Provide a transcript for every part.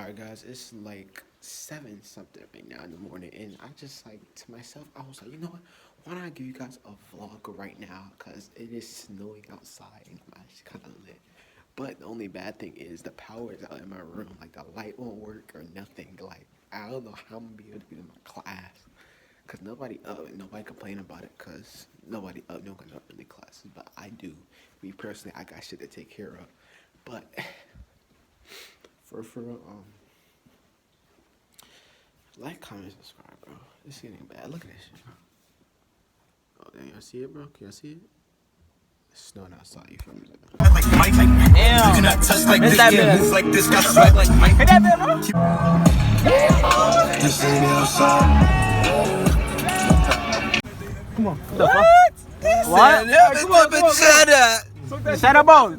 Alright guys, it's like 7 something right now in the morning, and I just like to myself, I was like, you know what, why not give you guys a vlog right now, because it is snowing outside and I'm actually kind of lit. But the only bad thing is the power is out in my room, like the light won't work or nothing. Like I don't know how I'm gonna be able to be in my class, because nobody up and nobody complain about it, because nobody up, no one up in the classes, but I do. Me personally, I got shit to take care of. But for like, comment, subscribe, bro. It's getting bad. Look at this shit, bro. Oh, damn, y'all see it, bro? Can y'all see it? It's snowing outside. You feel me? Damn. It's that bit. Move like this, got swag like Mike. Hit that bit, bro. This ain't outside. Come on. What? What? Come on, bitch. Shut up. Shut up, bro.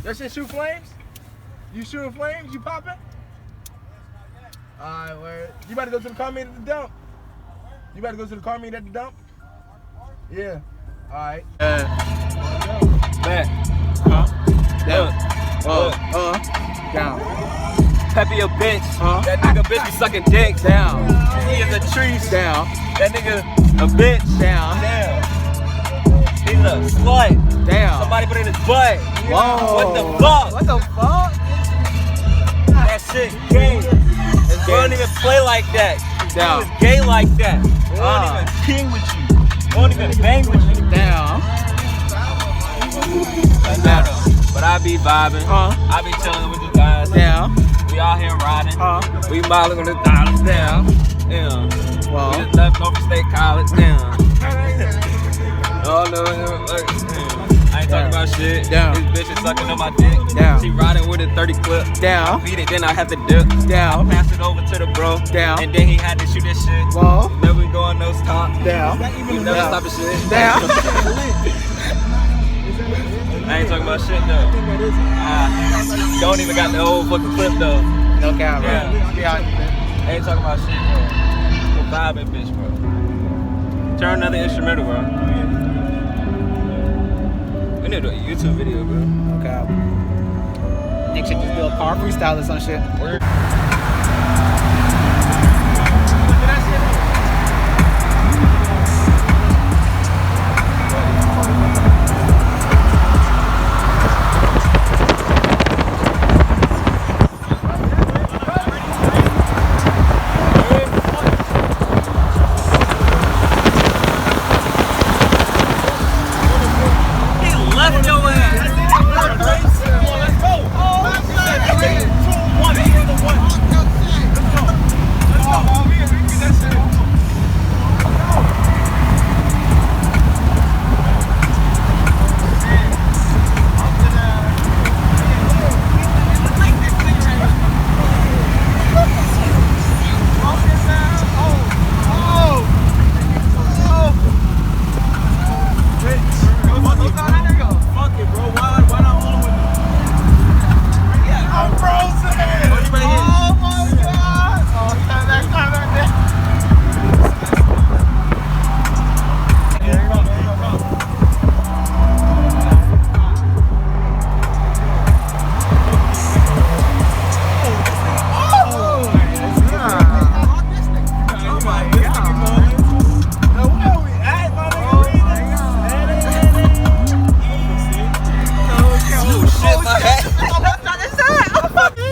That shit shoot flames? You shooting flames? You popping? Alright, word. You about to go to the car meet at the dump? You about to go to the car meet at the dump? Yeah. Alright. Back. Down. Down. Peppy a bitch. That nigga bitch be sucking dick. Down. He is a tree. Down. That nigga a bitch. Down. Damn. He's a slut. Down. Somebody put it in his butt. Whoa. What the fuck? What the fuck? That shit gay. We don't even play like that. Down. You gay like that. We don't even king with you. We don't even bang with you. Down. But I be vibing. I be chilling with the guys. Down. We out here riding. We modeling on the dollars. Down. Damn. Well. We just left Norfolk State College. Down. Oh no, I ain't talking about shit. Down. This bitch is sucking on my dick. Down. She riding with a 30 clip. Down. I beat it, then I have to dip. Down. I pass it over to the bro. Down. And then he had to shoot this shit. Well. Then we go on those top. Down. We never stop the shit. Down. I ain't talking about shit though. Don't even got the whole fucking clip though. No cap, bro. Yeah. I ain't talking about shit, bro. We're vibing, bitch, bro. Turn another instrumental, bro. We need to do a YouTube video, bro. No cap. Nick should just do a car freestyle or some shit. Word.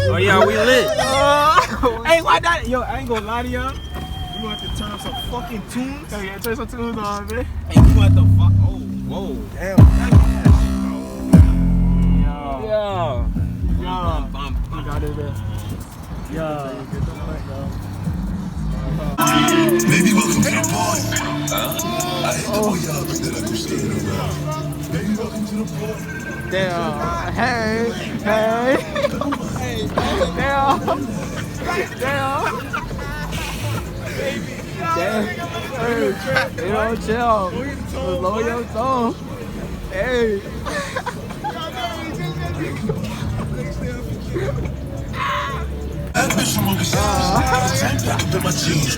Oh yeah, we lit. Hey, why not? Yo, I ain't gonna lie to y'all. You gonna have to turn up some fucking tunes. Oh yeah, turn some tunes on, man. Hey, you want the fuck? Oh, whoa. Damn. Yo. You got it, man. Baby, welcome to the party. I hate the way y'all bring that ugly skin around. Baby, welcome to the party. Damn. Hey. Damn. Damn. You know, chill. Lower your tone. Hey. That bitch from overseas. Tank back up in my jeans.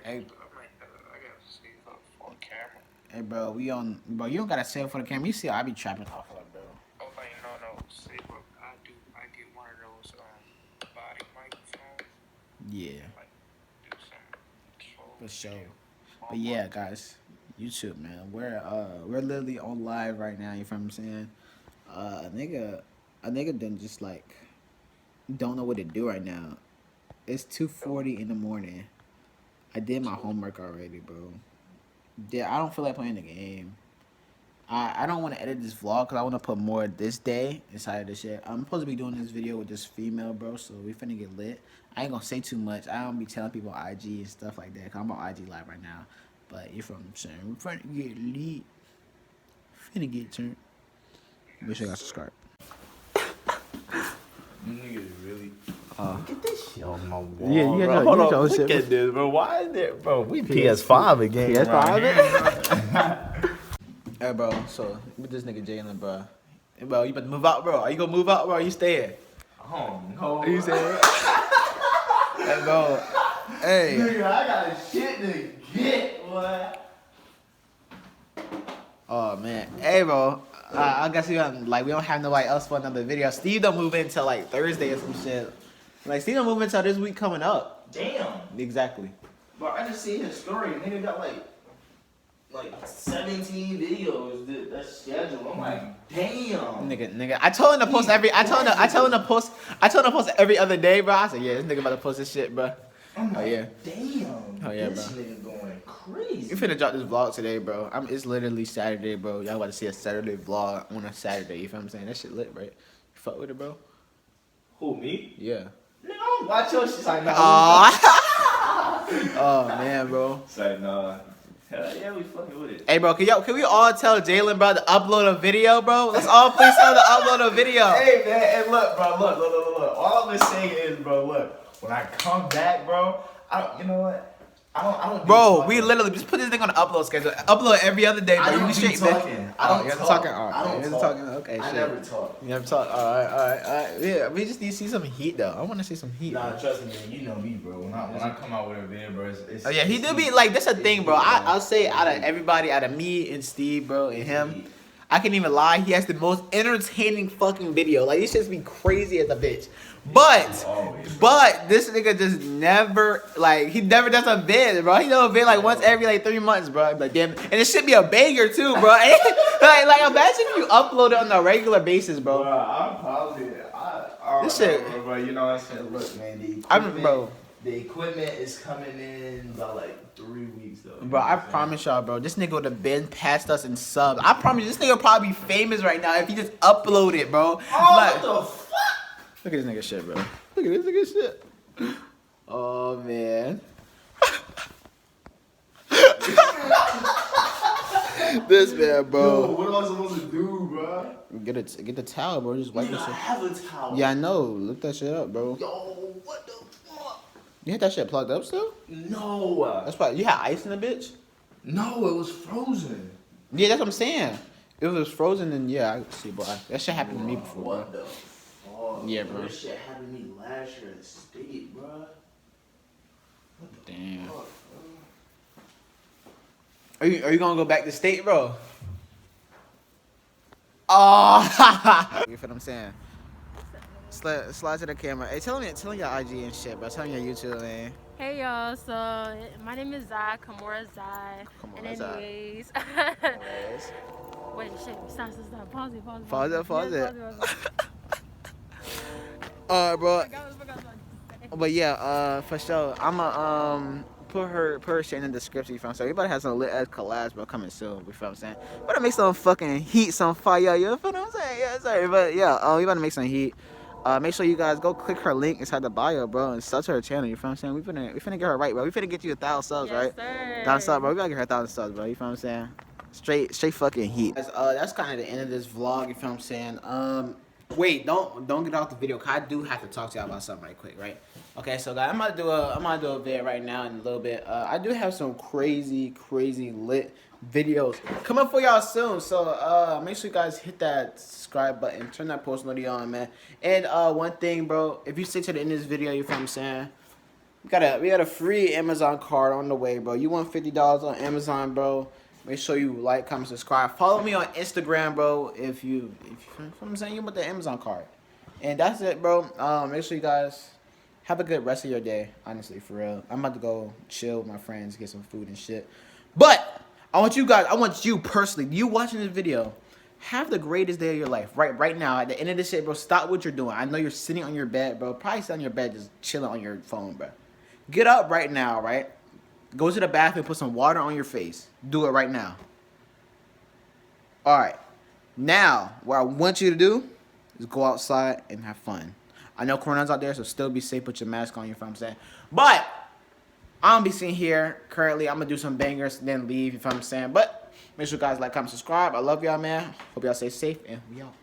Hey. Hey, bro, we on. Bro, you don't gotta save for the camera. You see, I be trapping off of it, bro. Oh, wait, no. See, bro, I get one of those body microphones. Yeah, Like, do some for sure. But yeah, guys, YouTube, man, we're literally on live right now. You feel what I'm saying? A nigga done just like don't know what to do right now. It's 2:40 in the morning. I did my homework already, bro. Yeah, I don't feel like playing the game. I don't want to edit this vlog because I want to put more this day inside of this shit. I'm supposed to be doing this video with this female, bro, so we finna get lit. I ain't gonna say too much. I don't be telling people on IG and stuff like that because I'm on IG live right now. But you feel what I'm saying? We finna get lit. Finna get turned. Make sure you guys subscribe. Niggas really. Get this shit on my wall. Yeah, you bro. got Hold your on, shit, look bro. at this, bro. Why is there, bro? We PS5 again. PS5 Hey, bro, so with this nigga Jalen, bro. Hey, bro, you about to move out, bro? Are you gonna move out, bro? Or you staying? Oh no. Are you staying? Hey, bro. Hey. Nigga, I got a shit to get, boy. Oh man. Hey, bro. I guess we don't have nobody else for another video. Steve don't move in till like Thursday or some shit. Like Steve don't move in till this week coming up. Damn. Exactly. Bro, I just see his story. Nigga got like 17 videos that scheduled. I'm like, damn. Nigga. I told him to post every other day, bro. I said, yeah, this nigga about to post this shit, bro. I'm like, yeah. Damn. Oh, yeah, this bro. nigga going crazy. We finna drop this vlog today, bro. It's literally Saturday, bro. Y'all about to see a Saturday vlog on a Saturday. You feel what I'm saying? That shit lit, right? You fuck with it, bro? Who, me? Yeah. Nigga, I don't watch your shit. Like, nah. Oh man, bro. It's like, nah. Hell yeah, we fucking with it. Hey, bro, can we all tell Jalen, bro, to upload a video, bro? Let's all please tell him to upload a video. Hey, man, and look, bro, look. All I'm saying is, bro, look, when I come back, bro, you know what? I don't. Bro, we literally just put this thing on the upload schedule. Upload every other day, bro. I You don't be be straight, man. talking. I don't you're talk. talking. All right. I don't You're talk. talking. Okay, I shit. never talk. You never talk. All right. Yeah, we just need to see some heat, though. I want to see some heat. Nah, bro. trust me, man. You know me, bro. When I come out with a video, bro, it's Oh yeah, he do be like, that's a thing, bro. I'll say out of everybody, out of me and Steve, bro, and him, I can't even lie. He has the most entertaining fucking video. Like, these shits be crazy as a bitch. But this nigga just never, like, he never does a vid, bro. He does a vid like once every like 3 months, bro. Like, damn, and it should be a banger too, bro. like imagine if you upload it on a regular basis, bro. I'm probably. This shit. Bro, you know what I'm saying? Look, man, the equipment is coming in by like 3 weeks, though. Bro, I promise y'all, bro, this nigga would have been past us in subs. I promise you, this nigga would probably be famous right now if he just upload it, bro. Oh, Like, what the fuck? look at this nigga shit, bro. Look at this nigga shit. Oh, man. This man, Yo, bro. what am I supposed to do, bro? Get the towel, bro. Just wipe Nigga, this I shit. have a towel. Yeah, I know. Look that shit up, bro. Yo, what the fuck? You had that shit plugged up still? No. That's why you had ice in the bitch? No, it was frozen. Yeah, that's what I'm saying. If it was frozen, then yeah, I could see, bro. That shit happened to me before, What bro. the fuck? Yeah, bro. This shit happened to me last year in the state, bro. Damn. Fuck, Are you gonna go back to state, bro? Oh, you feel what I'm saying? Slide to the camera. Hey, tell me your IG and shit, bro. Tell me your YouTube, man. Hey y'all, so my name is Zai, Kamora Zai. Kamora And Zai. anyways, wait, shit, stop. Pause it. Pause it. Yes, pause it. Alright, bro. I forgot what I was about to say. But yeah, for sure. I'ma put her shit in the description. You feel what I'm saying? We about to have some lit ass collabs, bro, coming soon. You feel what I'm saying? We about to make some fucking heat, some fire. You feel what I'm saying? Yeah, sorry, but yeah, we about to make some heat. Make sure you guys go click her link inside the bio, bro, and sub to her channel. You feel what I'm saying? We finna get her right, bro. We finna get you 1,000 subs, Yes, right? sir. 1,000 subs, bro. We gotta get her 1,000 subs, bro. You feel what I'm saying? Straight fucking heat. That's kind of the end of this vlog. You feel what I'm saying? Wait, don't get off the video, cause I do have to talk to y'all about something right quick, right? Okay, so guys, I'm gonna do a vid right now in a little bit. I do have some crazy lit videos coming for y'all soon. So make sure you guys hit that subscribe button, turn that post notification on, man. And one thing, bro, if you stay to the end of this video, you feel what I'm saying? We got a free Amazon card on the way, bro. You want $50 on Amazon, bro? Make sure you like, comment, subscribe. Follow me on Instagram, bro. If you know what I'm saying, you want the Amazon card. And that's it, bro. Make sure you guys have a good rest of your day. Honestly, for real. I'm about to go chill with my friends, get some food and shit. But I want you personally, you watching this video, have the greatest day of your life. Right now, at the end of this shit, bro, stop what you're doing. I know you're sitting on your bed, bro. Probably sit on your bed just chilling on your phone, bro. Get up right now, right? Go to the bathroom, put some water on your face. Do it right now. All right. Now, what I want you to do is go outside and have fun. I know Corona's out there, so still be safe. Put your mask on, you know what I'm saying? But I'm going to be sitting here currently. I'm going to do some bangers and then leave, you know what I'm saying? But make sure you guys like, comment, subscribe. I love y'all, man. Hope y'all stay safe, and we out.